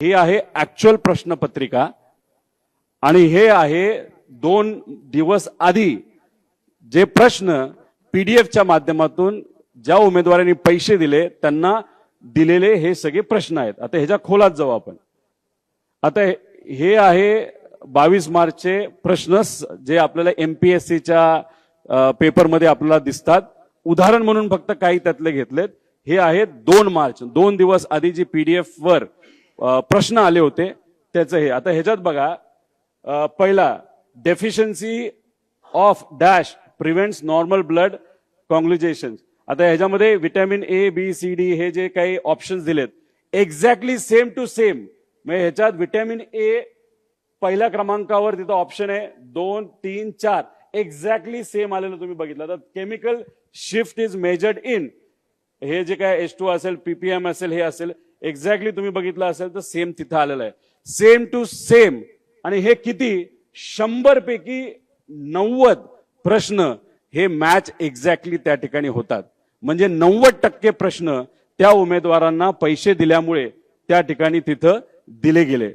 ही आहे ऍक्च्युअल प्रश्नपत्रिका आणि हे आहे 2 दिवस आधी जे प्रश्न पीडीएफच्या माध्यमातून ज्या उमेदवारांनी पैसे दिले त्यांना दिलेले हे सगळे प्रश्न आहेत। आता ह्याच्या खोलात जाऊ आपण। आता हे आहे 22 मार्चचे प्रश्न जे आपल्याला एमपीएससीच्या पेपरमध्ये आपल्याला दिसतात। उदाहरण म्हणून फक्त काही त्यातले घेतलेत। हे आहे 2 मार्च 2 दिवस आधी जी पीडीएफ वर प्रश्न आले होते त्याचं हे। आता ह्याच्यात बघा, पहिला deficiency of dash prevents normal blood coagulation. आता ह्याच्यामध्ये vitamin A B C D हे जे काही ऑप्शन्स दिलेत एक्झॅक्टली सेम टू सेम। म्हणजे ह्याच्यात विटॅमिन ए पहिल्या क्रमांकावर तिथं ऑप्शन आहे 2 3 4 एक्झॅक्टली सेम आलेलं तुम्ही बघितलं। तर chemical shift is measured in हे जे काय H2 असेल पीपीएम असेल हे असेल एक्झॅक्टली तुम्ही बघितलं असेल तर सेम तिथं आलेलं आहे, सेम टू सेम। आणि हे किती 100 पैकी 90 प्रश्न हे मॅच एक्झॅक्टली त्या ठिकाणी होतात। म्हणजे 90% प्रश्न त्या उमेदवारांना पैसे दिल्यामुळे त्या ठिकाणी तिथं दिले गेले।